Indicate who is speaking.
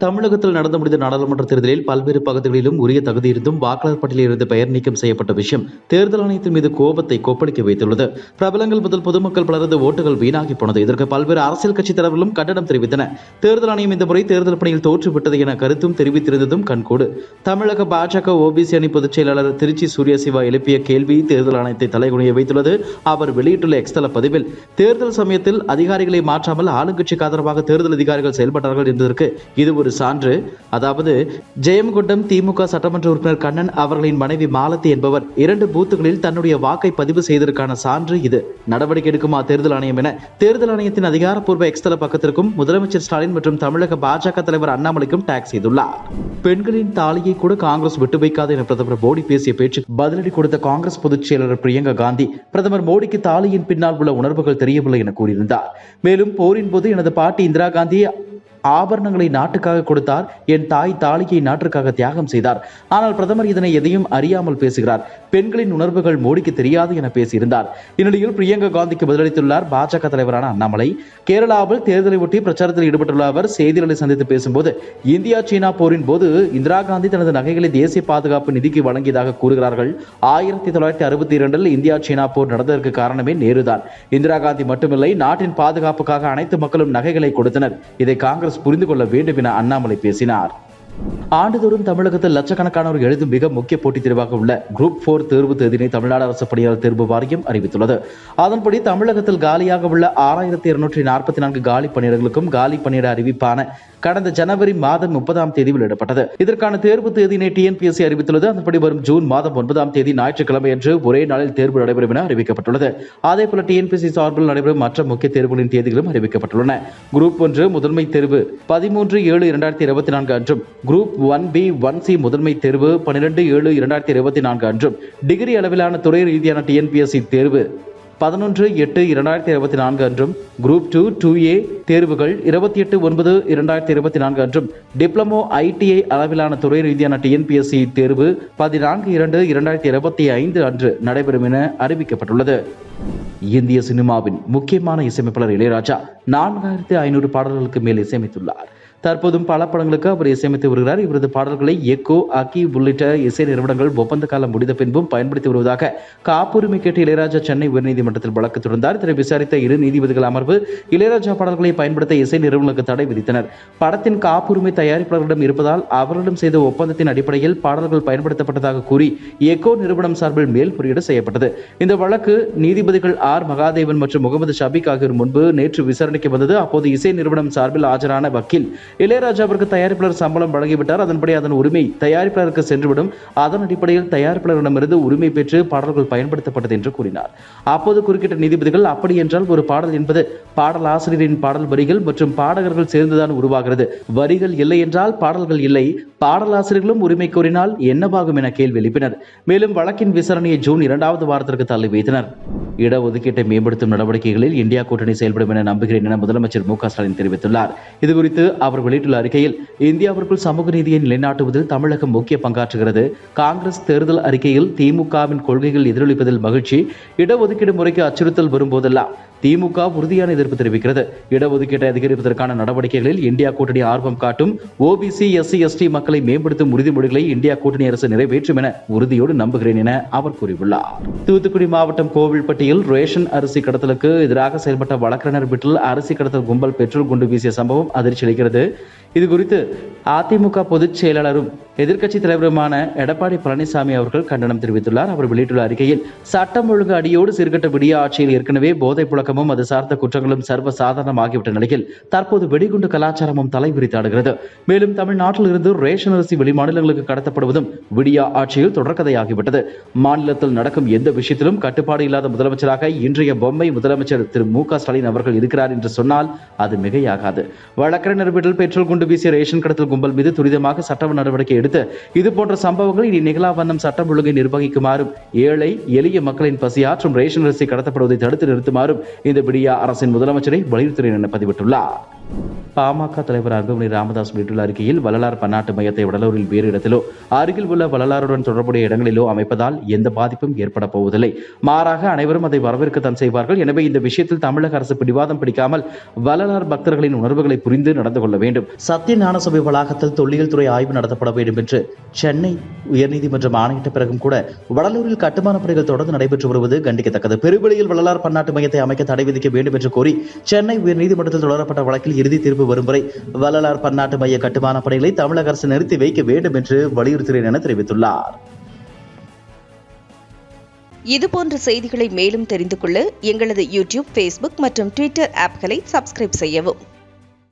Speaker 1: தமிழகத்தில் நடந்து முடிந்த நாடாளுமன்ற தேர்தலில் பல்வேறு பகுதிகளிலும் உரிய தகுதி இருந்தும் வாக்காளர் பட்டியலில் இருந்து பெயர் நீக்கம் செய்யப்பட்ட விஷயம் தேர்தல் ஆணையத்தின் மீது கோபத்தை கொப்பளிக்க வைத்துள்ளது. பிரபலங்கள் முதல் பொதுமக்கள் பலரது ஓட்டுகள் வீணாகி போனது. இதற்கு பல்வேறு அரசியல் கட்சித் தலைவர்களும் கண்டனம் தெரிவித்தன. தேர்தல் ஆணையம் இந்த முறை தேர்தல் பணியில் தோற்றுவிட்டது என கருத்தும் தெரிவித்திருந்ததும் கண்கூடு. தமிழக பாஜக ஓபிசி அணி பொதுச் செயலாளர் திருச்சி சூர்யசிவா எழுப்பிய கேள்வி தேர்தல் ஆணையத்தை தலைகுனிய வைத்துள்ளது. அவர் வெளியிட்டுள்ள எக்ஸ்தல பதிவில் தேர்தல் சமயத்தில் அதிகாரிகளை மாற்றாமல் ஆளுங்கட்சிக்கு ஆதரவாக தேர்தல் அதிகாரிகள் செயல்பட்டார்கள் என்பதற்கு இது ஒரு சான்று. அதாவது ஜெயங்கொண்டம் திமுக சட்டமன்ற உறுப்பினர் கண்ணன் அவர்களின் மனைவி மாலதி என்பவர் 2 பூத்துகளில் தன்னுடைய வாக்கை பதிவு செய்ததற்கான சான்று இது. நடவடிக்கை எடுக்குமா தேர்தல் ஆணையம் என தேர்தல் ஆணையத்தின் அதிகாரப்பூர்வ எக்ஸ்தல பக்கத்திற்கும் முதலமைச்சர் ஸ்டாலின் மற்றும் தமிழக பாஜக தலைவர் அண்ணாமலைக்கும் டாக் செய்துள்ளார். பெண்களின் தாலியை கூட காங்கிரஸ் விட்டு வைக்காது என பிரதமர் மோடி பேசிய பேச்சுக்கு பதிலடி கொடுத்த காங்கிரஸ் பொதுச் செயலாளர் பிரியங்கா காந்தி பிரதமர் மோடிக்கு தாலியின் பின்னால் உள்ள உணர்வுகள் தெரியவில்லை என கூறியிருந்தார். மேலும் போரின் போது எனது பாட்டி இந்திரா காந்தி ஆபரணங்களை நாட்டுக்காக கொடுத்தார். என் தாய் தாலியை நாட்டுக்காக தியாகம் செய்தார். ஆனால் பிரதமர் இதனை எதையும் அறியாமல் பேசுகிறார். பெண்களின் உணர்வுகள் மோடிக்கு தெரியாது என பேசியிருந்தார். இந்நிலையில் பிரியங்கா காந்திக்கு பதிலளித்துள்ளார் பாஜக தலைவரான அண்ணாமலை. கேரளாவில் தேர்தலை ஒட்டி பிரச்சாரத்தில் ஈடுபட்டுள்ள அவர் செய்தியாளர்களை சந்தித்து பேசும்போது இந்தியா சீனா போரின் போது இந்திரா காந்தி தனது நகைகளை தேசிய பாதுகாப்பு நிதிக்கு வழங்கியதாக கூறுகிறார்கள். 1962 இந்தியா சீனா போர் நடந்ததற்கு காரணமே நேருதான். இந்திரா காந்தி மட்டுமில்லை, நாட்டின் பாதுகாப்புக்காக அனைத்து மக்களும் நகைகளை கொடுத்தனர். இதை காங்கிரஸ் புரிந்து கொள்ள வேண்டும் என அண்ணாமலை பேசினார். ஆண்டுதோறும் தமிழகத்தில் லட்சக்கணக்கானோர் எழுதும் மிக முக்கிய போட்டித் தேர்வாக உள்ள குரூப் 4 தேர்வு தேதியினை தமிழ்நாடு அரசு பணியாளர் தேர்வு வாரியம் அறிவித்துள்ளது. அதன்படி தமிழகத்தில் காலியாக உள்ள 6244 காலி பணியிடங்களுக்கும் காலி பணியிட அறிவிப்பான கடந்த ஜனவரி மாதம் 30ஆம் தேதி வெளியிடப்பட்டது. இதற்கான தேர்வு தேதியினை டிஎன்பிஎஸ்சி அறிவித்துள்ளது. அதன்படி வரும் ஜூன் மாதம் 9ஆம் தேதி ஞாயிற்றுக்கிழமை என்று ஒரே நாளில் தேர்வு நடைபெறும் என அறிவிக்கப்பட்டுள்ளது. அதேபோல டிஎன்பிஎஸ்சி சார்பில் நடைபெறும் மற்ற முக்கிய தேர்வுகளின் தேதிகளும் அறிவிக்கப்பட்டுள்ளன. குரூப் 1 முதன்மை தேர்வு 13/7/2024 அன்றும், குரூப் 1B 1C முதன்மை தேர்வு 12/7/2024 அன்றும், டிகிரி அளவிலான துறை ரீதியான டிஎன்பிஎஸ்சி தேர்வு 11/8/2024 அன்றும், குரூப் 2 2A தேர்வுகள் 28/9/2024 அன்றும், டிப்ளமோ ITI அளவிலான துறை ரீதியான டிஎன்பிஎஸ்சி தேர்வு 14/2/2025 அன்று நடைபெறும் என அறிவிக்கப்பட்டுள்ளது. இந்திய சினிமாவின் முக்கியமான இசையமைப்பாளர் இளையராஜா 4500 பாடல்களுக்கு மேல் இசையமைத்துள்ளார். தற்போதும் பல படங்களுக்கு அவர் இசையமைத்து வருகிறார். இவரது பாடல்களை எக்கோ, அக்கி உள்ளிட்ட இசை நிறுவனங்கள் ஒப்பந்த காலம் முடிந்த பின்பும் பயன்படுத்தி வருவதாக காப்புரிமை கேட்டு இளையராஜா சென்னை உயர்நீதிமன்றத்தில் வழக்கு தொடர்ந்தார். இதனை விசாரித்த 2 நீதிபதிகள் அமர்வு இளையராஜா பாடல்களை பயன்படுத்த இசை நிறுவனங்களுக்கு தடை விதித்தனர். படத்தின் காப்புரிமை தயாரிப்பாளர்களிடம் இருப்பதால் அவர்களிடம் செய்த ஒப்பந்தத்தின் அடிப்படையில் பாடல்கள் பயன்படுத்தப்பட்டதாக கூறி எக்கோ நிறுவனம் சார்பில் மேல்முறையீடு செய்யப்பட்டது. இந்த வழக்கு நீதிபதிகள் ஆர் மகாதேவன் மற்றும் முகமது ஷபீக் ஆகியோர் முன்பு நேற்று விசாரணைக்கு வந்தது. அப்போது இசை நிறுவனம் சார்பில் ஆஜரான வக்கீல் இளையராஜாவிற்கு தயாரிப்பாளர் சம்பளம் வழங்கிவிட்டார். அதன்படி அதன் உரிமை தயாரிப்பாளருக்கு சென்றுவிடும். அதன் அடிப்படையில் தயாரிப்பாளரிடமிருந்து உரிமை பெற்று பாடல்கள் பயன்படுத்தப்பட்டது என்று கூறினார். அப்போது குறுக்கிட்ட நீதிபதிகள், அப்படி என்றால் ஒரு பாடல் என்பது பாடல் ஆசிரியரின் பாடல் வரிகள் மற்றும் பாடகர்கள் சேர்ந்துதான் உருவாகிறது. வரிகள் இல்லை என்றால் பாடல்கள் இல்லை. பாடலாசிரியர்களும் உரிமை கோரினால் என்னவாகும் என கேள்வி எழுப்பினர். மேலும் வழக்கின் விசாரணையை ஜூன் 2வது வாரத்திற்கு தள்ளி வைத்தனர். இடஒதுக்கீட்டை மேம்படுத்தும் நடவடிக்கைகளில் இந்தியா கூட்டணி செயல்படும் என நம்புகிறேன் என முதலமைச்சர் மு க ஸ்டாலின் தெரிவித்துள்ளார். இதுகுறித்து அவர் வெளியிட்டுள்ள அறிக்கையில், இந்தியாவிற்குள் சமூக நீதியை நிலைநாட்டுவதில் தமிழகம் முக்கிய பங்காற்றுகிறது. காங்கிரஸ் தேர்தல் அறிக்கையில் திமுகவின் கொள்கைகள் எதிரொலிப்பதில் மகிழ்ச்சி. இடஒதுக்கீடு முறைக்கு அச்சுறுத்தல் வரும்போதெல்லாம் திமுக உறுதியான எதிர்ப்பு தெரிவிக்கிறது. இடஒதுக்கீட்டை அதிகரிப்பதற்கான நடவடிக்கைகளில் இந்தியா கூட்டணி ஆர்வம் காட்டும். ஓபிசி SC ST மக்களை மேம்படுத்தும் உறுதிமொழிகளை இந்தியா கூட்டணி அரசு நிறைவேற்றும் என உறுதியோடு நம்புகிறேன் என அவர் கூறியுள்ளார். தூத்துக்குடி மாவட்டம் கோவில்பட்டியில் ரேஷன் அரிசி கடத்தலுக்கு எதிராக செயல்பட்ட வழக்கறிஞர் வீட்டில் அரிசி கடத்தல் கும்பல் பெட்ரோல் குண்டு வீசிய சம்பவம் அதிர்ச்சி அளிக்கிறது. இதுகுறித்து அதிமுக பொதுச் செயலாளரும் எதிர்க்கட்சி தலைவருமான எடப்பாடி பழனிசாமி அவர்கள் கண்டனம் தெரிவித்துள்ளார். அவர் வெளியிட்டுள்ள அறிக்கையில், சட்டம் ஒழுங்கு அடியோடு சீர்கட்ட விடிய ஆட்சியில் ஏற்கனவே போதைப் புழக்கமும் அது சார்ந்த குற்றங்களும் சர்வ சாதாரணமாகிவிட்ட நிலையில் தற்போது வெடிகுண்டு கலாச்சாரமும் தலைவிரித்தாடுகிறது. மேலும் தமிழ்நாட்டில் இருந்து ரேஷன் அரிசி வெளிமாநிலங்களுக்கு கடத்தப்படுவதும் விடியா ஆட்சியில் தொடர்கதையாகிவிட்டது. மாநிலத்தில் நடக்கும் எந்த விஷயத்திலும் கட்டுப்பாடு இல்லாத முதலமைச்சராக இன்றைய பொம்மை முதலமைச்சர் திரு மு க ஸ்டாலின் அவர்கள் இருக்கிறார் என்று சொன்னால் அது மிகையாகாது. வழக்கறிஞர் வீட்டில் பெட்ரோல் குண்டு வீசிய ரேஷன் கடத்தல் கும்பல் மீது துரிதமாக சட்ட நடவடிக்கை எடுத்து இதுபோன்ற சம்பவங்கள் இனி நிகழா வண்ணம் சட்டம் ஒழுங்கை நிர்வகிக்குமாறும், ஏழை எளிய மக்களின் பசியாற்றும் ரேஷன் அரிசி கடத்தப்படுவதை தடுத்து நிறுத்துமாறும் இந்த விடியா அரசின் முதலமைச்சரை வலியுறுத்தினேன் என பதிவிட்டுள்ளார். பாமக தலைவர் அன்புமணி ராமதாஸ் வெளியிட்டுள்ள அறிக்கையில் வள்ளலார் பன்னாட்டு மையத்தை வடலூரில் வேறு இடத்திலோ அருகில் உள்ள வள்ளலாருடன் தொடர்புடைய இடங்களிலோ அமைப்பதால் எந்த பாதிப்பும் ஏற்பட போவதில்லை. மாறாக அனைவரும் அதை வரவேற்கத்தான் செய்வார்கள். எனவே இந்த விஷயத்தில் தமிழக அரசு பிடிவாதம் பிடிக்காமல் வள்ளலார் பக்தர்களின் உணர்வுகளை புரிந்து நடந்து கொள்ள வேண்டும். சத்திய ஞான சபை வளாகத்தில் தொல்லியல் துறை ஆய்வு நடத்தப்பட வேண்டும் என்று சென்னை உயர்நீதிமன்றம் ஆணையிட்ட பிறகும் கூட வடலூரில் கட்டுமான பணிகள் தொடர்ந்து நடைபெற்று வருவது கண்டிக்கத்தக்கது. பெருவெளியில் வள்ளலார் பன்னாட்டு மையத்தை அமைக்க தடை விதிக்க வேண்டும் என்று கோரி சென்னை உயர்நீதிமன்றத்தில் தொடரப்பட்ட வழக்கில் இறுதி தீர்ப்பு வரும் வரை வள்ளலார் பன்னாட்டு மைய கட்டுமான பணிகளை தமிழக அரசு நிறுத்தி வைக்க வேண்டும் என்று வலியுறுத்துகிறேன் என தெரிவித்துள்ளார்.
Speaker 2: இதுபோன்ற செய்திகளை மேலும் தெரிந்து கொள்ள எங்களது யூடியூப், ஃபேஸ்புக் மற்றும் ட்விட்டர் ஆப்களை சப்ஸ்கிரைப் செய்யவும்.